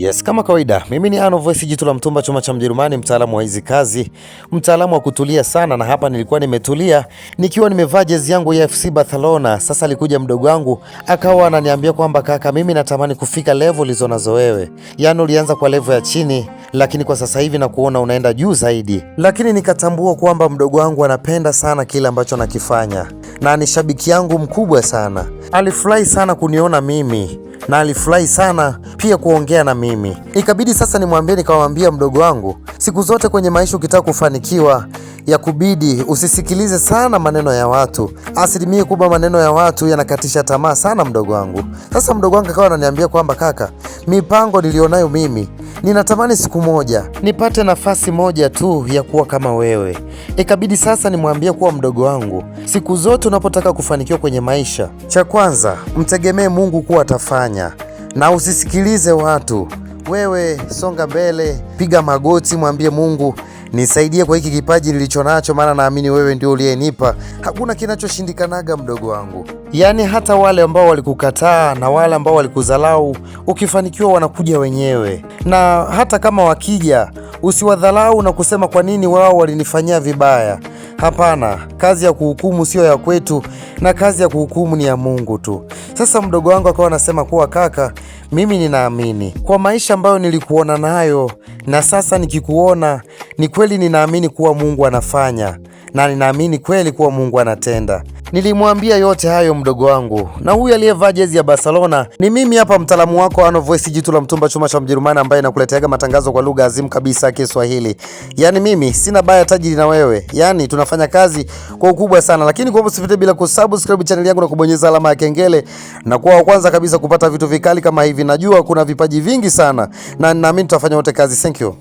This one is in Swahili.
Yes, kama kawaida, mimi ni Ano Voice, jitu la mtumba, chuma cha Mjerumani, mtaalamu wa hizi kazi, mtaalamu wa kutulia sana. Na hapa nilikuwa nimetulia nikiwa nimevaa jezi yangu ya FC Barcelona. Sasa alikuja mdogo wangu akawa ananiambia kwamba kaka, mimi natamani kufika level ulizo nazo wewe. Yaani ulianza kwa level ya chini, lakini kwa sasa hivi na kuona unaenda juu zaidi. Lakini nikatambua kwamba mdogo wangu anapenda sana kile ambacho nakifanya na ni shabiki yangu mkubwa sana. Alifurahi sana kuniona mimi na alifurahi sana pia kuongea na mimi. Ikabidi sasa nimwambie, nikamwambia mdogo wangu, siku zote kwenye maisha ukitaka kufanikiwa ya kubidi usisikilize sana maneno ya watu. Asilimia kubwa maneno ya watu yanakatisha tamaa sana mdogo wangu. Sasa mdogo wangu akawa ananiambia kwamba kaka, mipango nilionayo mimi, ninatamani siku moja nipate nafasi moja tu ya kuwa kama wewe. Ikabidi sasa nimwambie kuwa mdogo wangu, siku zote unapotaka kufanikiwa kwenye maisha, cha kwanza mtegemee Mungu kuwa atafanya, na usisikilize watu. Wewe songa mbele, piga magoti, mwambie Mungu, nisaidie kwa hiki kipaji nilicho nacho, maana naamini wewe ndio uliyenipa. Hakuna kinachoshindikanaga mdogo wangu. Yaani hata wale ambao walikukataa na wale ambao walikudharau, ukifanikiwa wanakuja wenyewe. Na hata kama wakija, usiwadharau na kusema kwa nini wao walinifanyia vibaya. Hapana, kazi ya kuhukumu sio ya kwetu, na kazi ya kuhukumu ni ya Mungu tu. Sasa mdogo wangu akawa anasema kuwa kaka, mimi ninaamini kwa maisha ambayo nilikuona nayo na sasa nikikuona, ni kweli ninaamini kuwa Mungu anafanya, na ninaamini kweli kuwa Mungu anatenda. Nilimwambia yote hayo mdogo wangu, na huyu aliyevaa jezi ya Barcelona ni mimi hapa, mtaalamu wako Ano Voice, jitu la mtumba, chuma cha Mjerumani, ambaye nakuletea matangazo kwa lugha azimu kabisa ya Kiswahili. Yaani mimi sina baya tajiri na wewe, yaani tunafanya kazi kwa ukubwa sana. Lakini kwa usipite bila kusubscribe channel yangu na kubonyeza alama ya kengele, na kuwa wa kwanza kabisa kupata vitu vikali kama hivi. Najua kuna vipaji vingi sana na naamini tutafanya wote kazi. Thank you.